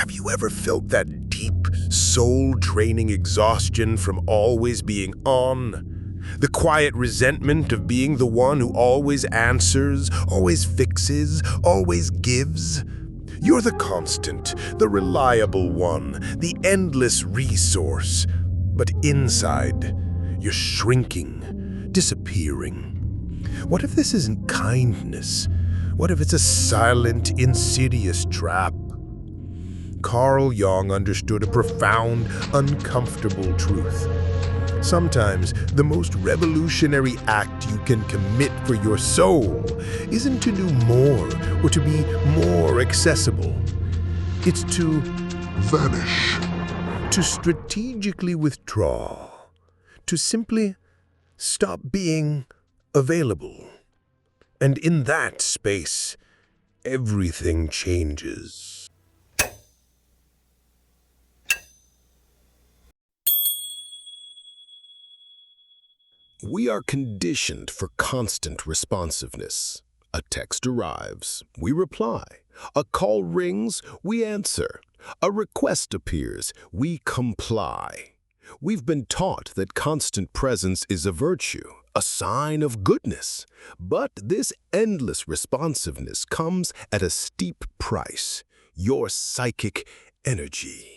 Have you ever felt that deep, soul-draining exhaustion from always being on? The quiet resentment of being the one who always answers, always fixes, always gives? You're the constant, the reliable one, the endless resource. But inside, you're shrinking, disappearing. What if this isn't kindness? What if it's a silent, insidious trap? Carl Jung understood a profound, uncomfortable truth. Sometimes the most revolutionary act you can commit for your soul isn't to do more or to be more accessible. It's to vanish, to strategically withdraw, to simply stop being available. And in that space, everything changes. We are conditioned for constant responsiveness. A text arrives, we reply. A call rings, we answer. A request appears, we comply. We've been taught that constant presence is a virtue, a sign of goodness. But this endless responsiveness comes at a steep price: your psychic energy.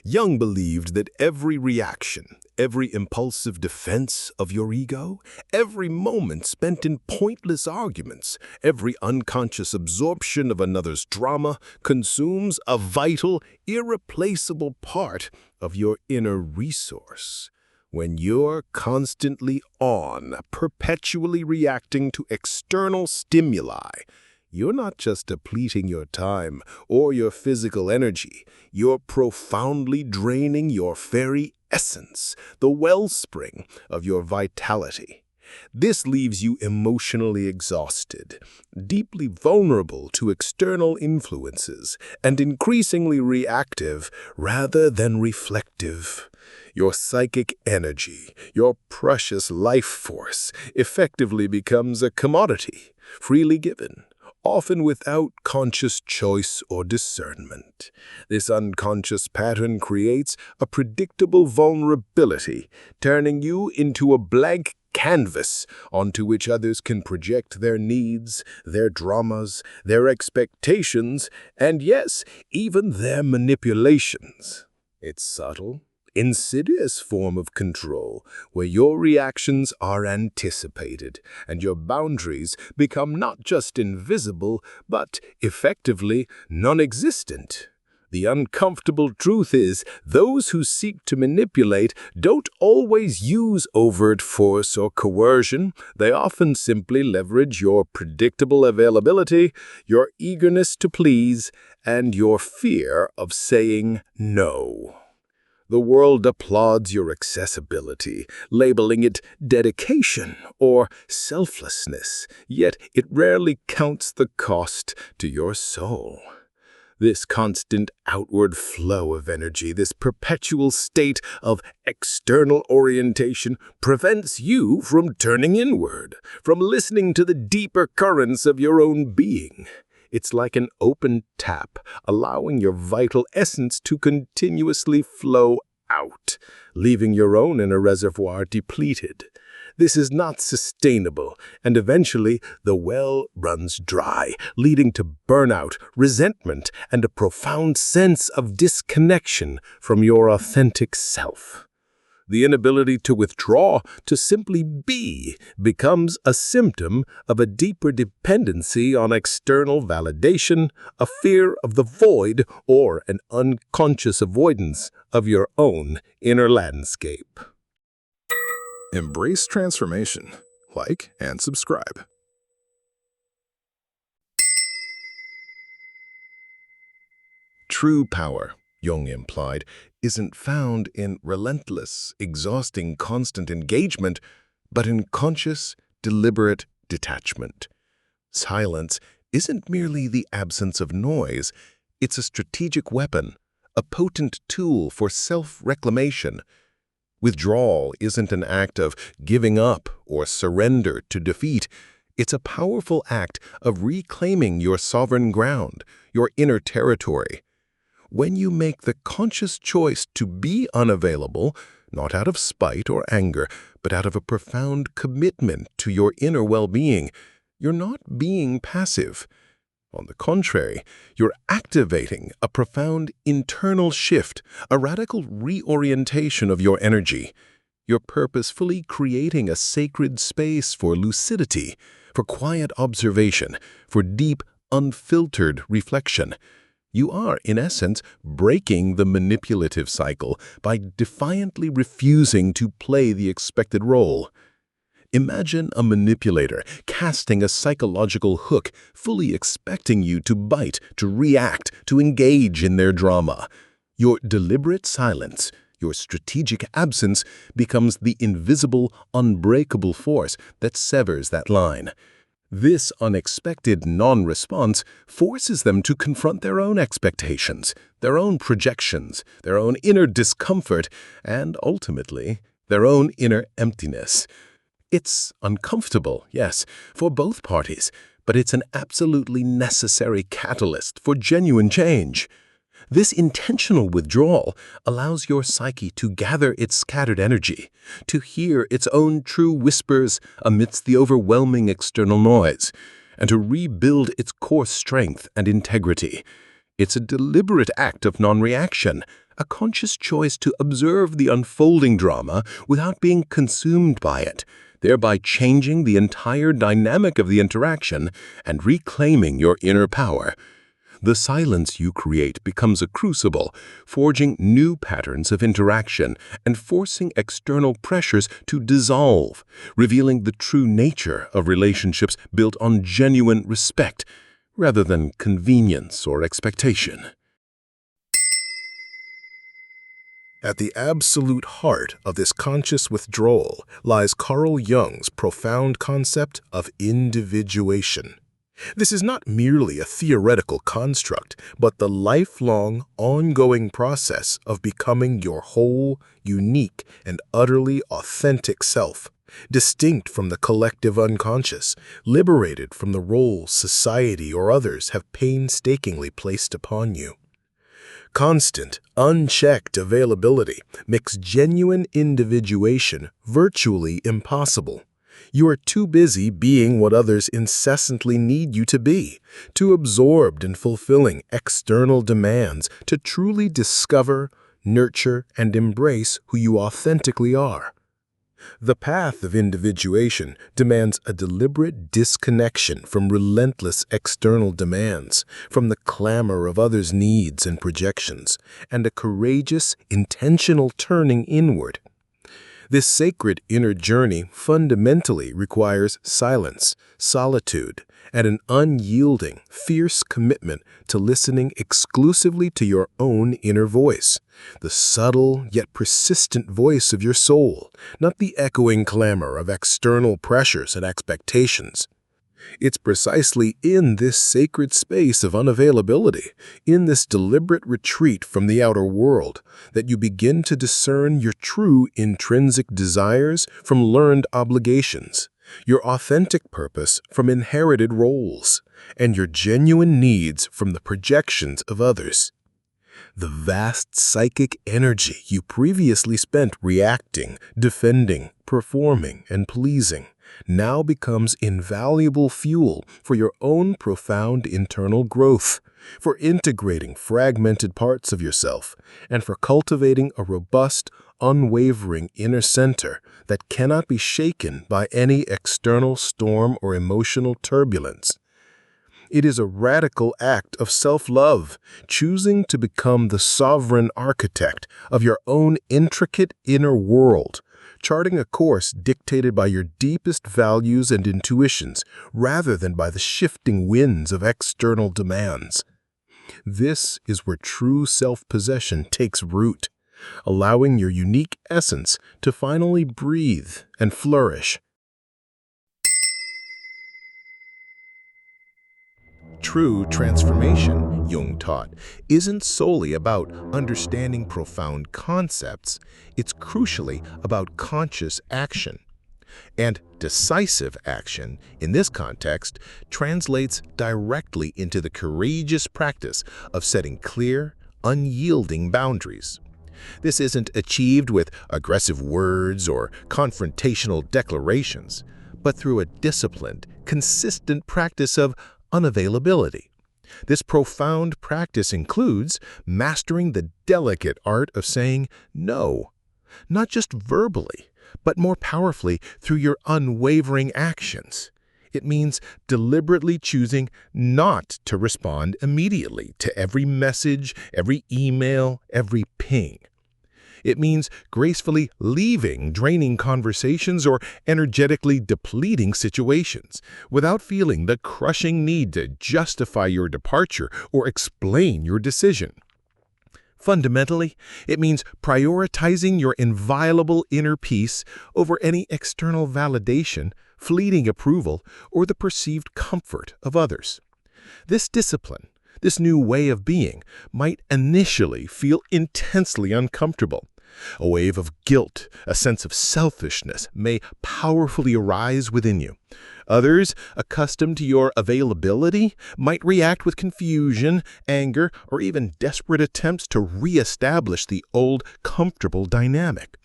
Jung believed that every reaction, every impulsive defense of your ego, every moment spent in pointless arguments, every unconscious absorption of another's drama consumes a vital, irreplaceable part of your inner resource. When you're constantly on, perpetually reacting to external stimuli, you're not just depleting your time or your physical energy, you're profoundly draining your very essence, the wellspring of your vitality. This leaves you emotionally exhausted, deeply vulnerable to external influences, and increasingly reactive rather than reflective. Your psychic energy, your precious life force, effectively becomes a commodity, freely given, often without conscious choice or discernment. This unconscious pattern creates a predictable vulnerability, turning you into a blank canvas onto which others can project their needs, their dramas, their expectations, and yes, even their manipulations. It's subtle, insidious form of control where your reactions are anticipated and your boundaries become not just invisible but effectively non-existent. The uncomfortable truth is, those who seek to manipulate don't always use overt force or coercion. They often simply leverage your predictable availability, your eagerness to please, and your fear of saying no. The world applauds your accessibility, labeling it dedication or selflessness, yet it rarely counts the cost to your soul. This constant outward flow of energy, this perpetual state of external orientation, prevents you from turning inward, from listening to the deeper currents of your own being. It's like an open tap, allowing your vital essence to continuously flow out, leaving your own inner reservoir depleted. This is not sustainable, and eventually the well runs dry, leading to burnout, resentment, and a profound sense of disconnection from your authentic self. The inability to withdraw, to simply be, becomes a symptom of a deeper dependency on external validation, a fear of the void, or an unconscious avoidance of your own inner landscape. Embrace transformation. Like and subscribe. True power, Jung implied, isn't found in relentless, exhausting, constant engagement, but in conscious, deliberate detachment. Silence isn't merely the absence of noise, it's a strategic weapon, a potent tool for self-reclamation. Withdrawal isn't an act of giving up or surrender to defeat. It's a powerful act of reclaiming your sovereign ground, your inner territory. When you make the conscious choice to be unavailable, not out of spite or anger, but out of a profound commitment to your inner well-being, you're not being passive. On the contrary, you're activating a profound internal shift, a radical reorientation of your energy. You're purposefully creating a sacred space for lucidity, for quiet observation, for deep, unfiltered reflection. You are, in essence, breaking the manipulative cycle by defiantly refusing to play the expected role. Imagine a manipulator casting a psychological hook, fully expecting you to bite, to react, to engage in their drama. Your deliberate silence, your strategic absence, becomes the invisible, unbreakable force that severs that line. This unexpected non-response forces them to confront their own expectations, their own projections, their own inner discomfort, and ultimately, their own inner emptiness. It's uncomfortable, yes, for both parties, but it's an absolutely necessary catalyst for genuine change. This intentional withdrawal allows your psyche to gather its scattered energy, to hear its own true whispers amidst the overwhelming external noise, and to rebuild its core strength and integrity. It's a deliberate act of non-reaction, a conscious choice to observe the unfolding drama without being consumed by it, thereby changing the entire dynamic of the interaction and reclaiming your inner power. The silence you create becomes a crucible, forging new patterns of interaction and forcing external pressures to dissolve, revealing the true nature of relationships built on genuine respect, rather than convenience or expectation. At the absolute heart of this conscious withdrawal lies Carl Jung's profound concept of individuation. This is not merely a theoretical construct, but the lifelong, ongoing process of becoming your whole, unique, and utterly authentic self, distinct from the collective unconscious, liberated from the roles society or others have painstakingly placed upon you. Constant, unchecked availability makes genuine individuation virtually impossible. You are too busy being what others incessantly need you to be, too absorbed in fulfilling external demands to truly discover, nurture, and embrace who you authentically are. The path of individuation demands a deliberate disconnection from relentless external demands, from the clamor of others' needs and projections, and a courageous, intentional turning inward. This sacred inner journey fundamentally requires silence, solitude, and an unyielding, fierce commitment to listening exclusively to your own inner voice, the subtle yet persistent voice of your soul, not the echoing clamor of external pressures and expectations. It's precisely in this sacred space of unavailability, in this deliberate retreat from the outer world, that you begin to discern your true intrinsic desires from learned obligations, your authentic purpose from inherited roles, and your genuine needs from the projections of others. The vast psychic energy you previously spent reacting, defending, performing, and pleasing now becomes invaluable fuel for your own profound internal growth, for integrating fragmented parts of yourself, and for cultivating a robust, unwavering inner center that cannot be shaken by any external storm or emotional turbulence. It is a radical act of self-love, choosing to become the sovereign architect of your own intricate inner world, charting a course dictated by your deepest values and intuitions rather than by the shifting winds of external demands. This is where true self-possession takes root, allowing your unique essence to finally breathe and flourish. True transformation, Jung taught, isn't solely about understanding profound concepts. It's crucially about conscious action. And decisive action, in this context, translates directly into the courageous practice of setting clear, unyielding boundaries. This isn't achieved with aggressive words or confrontational declarations, but through a disciplined, consistent practice of unavailability. This profound practice includes mastering the delicate art of saying no, not just verbally, but more powerfully through your unwavering actions. It means deliberately choosing not to respond immediately to every message, every email, every ping. It means gracefully leaving draining conversations or energetically depleting situations without feeling the crushing need to justify your departure or explain your decision. Fundamentally, it means prioritizing your inviolable inner peace over any external validation, fleeting approval, or the perceived comfort of others. This discipline, this new way of being, might initially feel intensely uncomfortable. A wave of guilt, a sense of selfishness may powerfully arise within you. Others, accustomed to your availability, might react with confusion, anger, or even desperate attempts to reestablish the old, comfortable dynamic.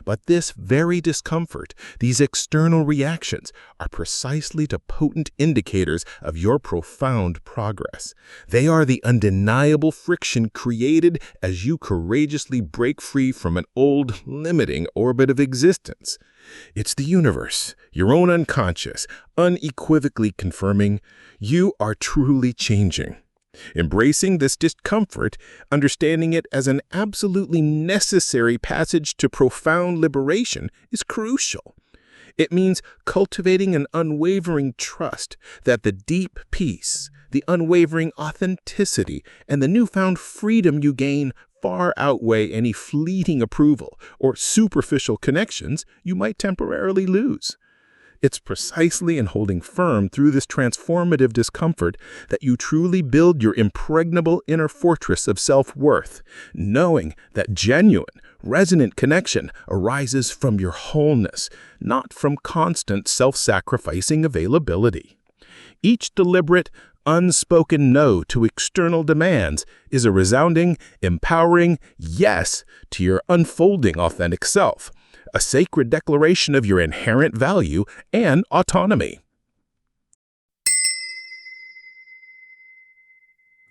But this very discomfort, these external reactions, are precisely the potent indicators of your profound progress. They are the undeniable friction created as you courageously break free from an old, limiting orbit of existence. It's the universe, your own unconscious, unequivocally confirming you are truly changing. Embracing this discomfort, understanding it as an absolutely necessary passage to profound liberation, is crucial. It means cultivating an unwavering trust that the deep peace, the unwavering authenticity, and the newfound freedom you gain far outweigh any fleeting approval or superficial connections you might temporarily lose. It's precisely in holding firm through this transformative discomfort that you truly build your impregnable inner fortress of self-worth, knowing that genuine, resonant connection arises from your wholeness, not from constant self-sacrificing availability. Each deliberate, unspoken no to external demands is a resounding, empowering yes to your unfolding authentic self, a sacred declaration of your inherent value and autonomy.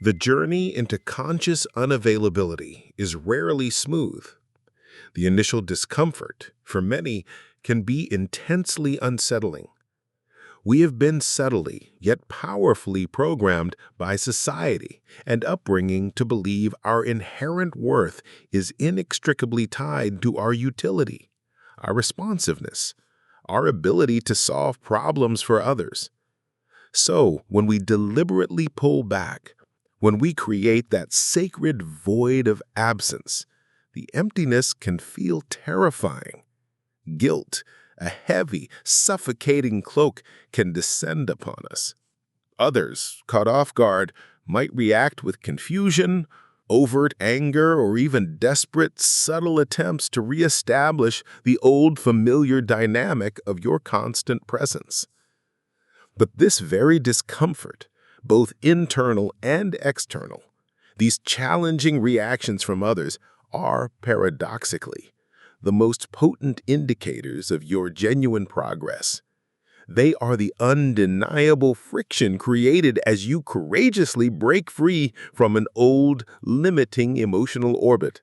The journey into conscious unavailability is rarely smooth. The initial discomfort, for many, can be intensely unsettling. We have been subtly, yet powerfully programmed by society and upbringing to believe our inherent worth is inextricably tied to our utility, our responsiveness, our ability to solve problems for others. So, when we deliberately pull back, when we create that sacred void of absence, the emptiness can feel terrifying. Guilt, a heavy, suffocating cloak, can descend upon us. Others, caught off guard, might react with confusion, overt anger, or even desperate, subtle attempts to reestablish the old familiar dynamic of your constant presence. But this very discomfort, both internal and external, these challenging reactions from others are, paradoxically, the most potent indicators of your genuine progress. They are the undeniable friction created as you courageously break free from an old, limiting emotional orbit.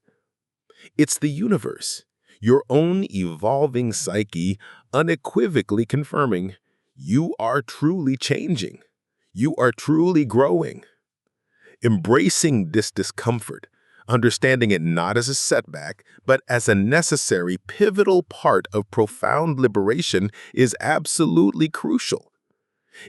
It's the universe, your own evolving psyche, unequivocally confirming you are truly changing. You are truly growing. Embracing this discomfort, understanding it not as a setback, but as a necessary, pivotal part of profound liberation is absolutely crucial.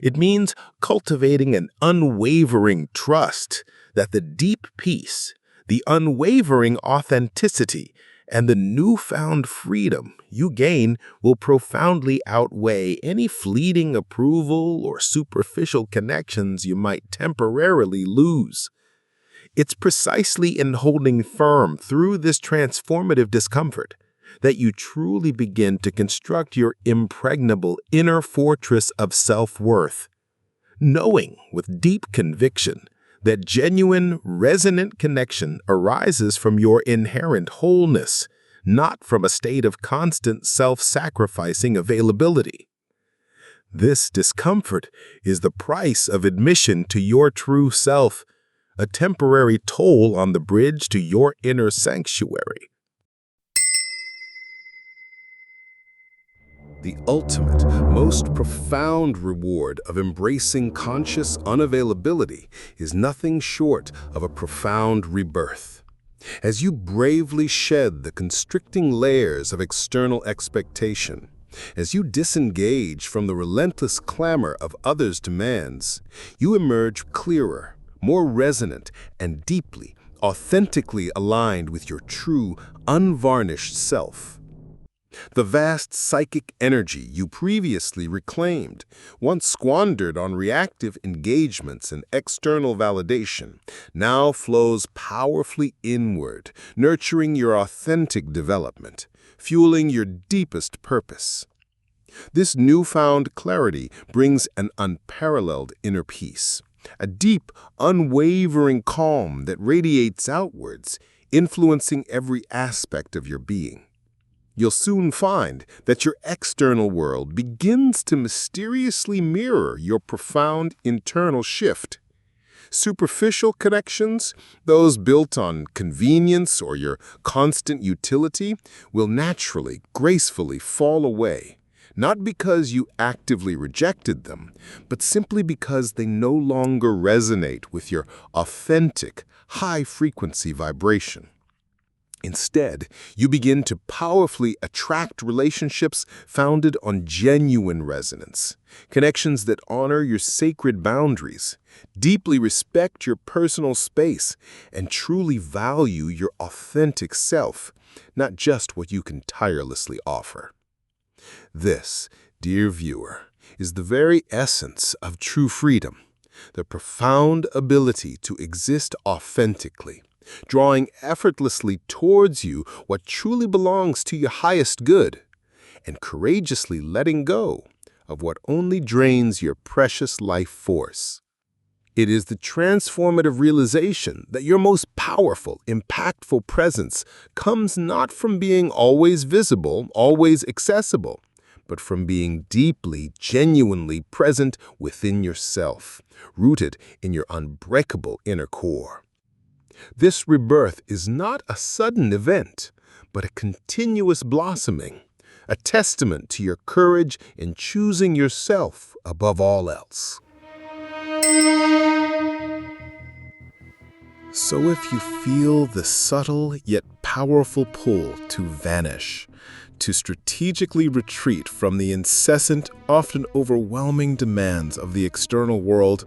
It means cultivating an unwavering trust that the deep peace, the unwavering authenticity, and the newfound freedom you gain will profoundly outweigh any fleeting approval or superficial connections you might temporarily lose. It's precisely in holding firm through this transformative discomfort that you truly begin to construct your impregnable inner fortress of self-worth, knowing with deep conviction that genuine, resonant connection arises from your inherent wholeness, not from a state of constant self-sacrificing availability. This discomfort is the price of admission to your true self, a temporary toll on the bridge to your inner sanctuary. The ultimate, most profound reward of embracing conscious unavailability is nothing short of a profound rebirth. As you bravely shed the constricting layers of external expectation, as you disengage from the relentless clamor of others' demands, you emerge clearer, more resonant, and deeply, authentically aligned with your true, unvarnished self. The vast psychic energy you previously reclaimed, once squandered on reactive engagements and external validation, now flows powerfully inward, nurturing your authentic development, fueling your deepest purpose. This newfound clarity brings an unparalleled inner peace, a deep, unwavering calm that radiates outwards, influencing every aspect of your being. You'll soon find that your external world begins to mysteriously mirror your profound internal shift. Superficial connections, those built on convenience or your constant utility, will naturally, gracefully fall away, not because you actively rejected them, but simply because they no longer resonate with your authentic, high-frequency vibration. Instead, you begin to powerfully attract relationships founded on genuine resonance, connections that honor your sacred boundaries, deeply respect your personal space, and truly value your authentic self, not just what you can tirelessly offer. This, dear viewer, is the very essence of true freedom, the profound ability to exist authentically, drawing effortlessly towards you what truly belongs to your highest good, and courageously letting go of what only drains your precious life force. It is the transformative realization that your most powerful, impactful presence comes not from being always visible, always accessible, but from being deeply, genuinely present within yourself, rooted in your unbreakable inner core. This rebirth is not a sudden event, but a continuous blossoming, a testament to your courage in choosing yourself above all else. So if you feel the subtle yet powerful pull to vanish, to strategically retreat from the incessant, often overwhelming demands of the external world,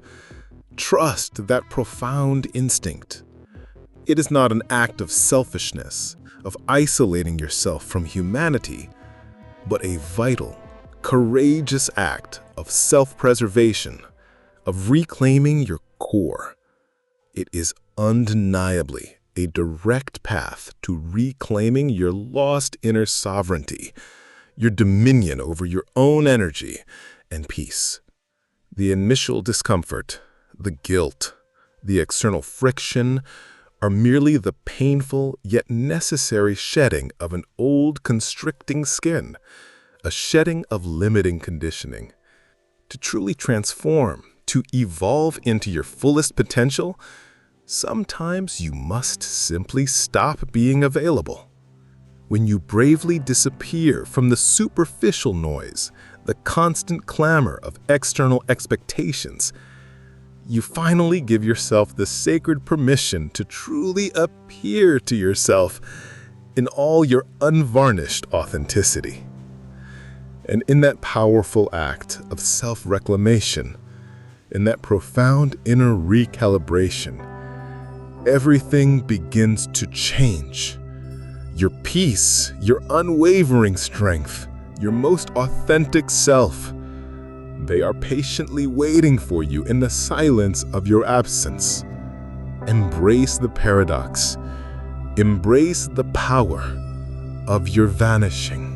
trust that profound instinct. It is not an act of selfishness, of isolating yourself from humanity, but a vital, courageous act of self-preservation, of reclaiming your core. It is undeniably a direct path to reclaiming your lost inner sovereignty, your dominion over your own energy and peace. The initial discomfort, the guilt, the external friction are merely the painful yet necessary shedding of an old constricting skin, a shedding of limiting conditioning. To truly transform, to evolve into your fullest potential, sometimes you must simply stop being available. When you bravely disappear from the superficial noise, the constant clamor of external expectations, you finally give yourself the sacred permission to truly appear to yourself in all your unvarnished authenticity. And in that powerful act of self-reclamation, in that profound inner recalibration, everything begins to change. Your peace, your unwavering strength, your most authentic self, they are patiently waiting for you in the silence of your absence. Embrace the paradox. Embrace the power of your vanishing.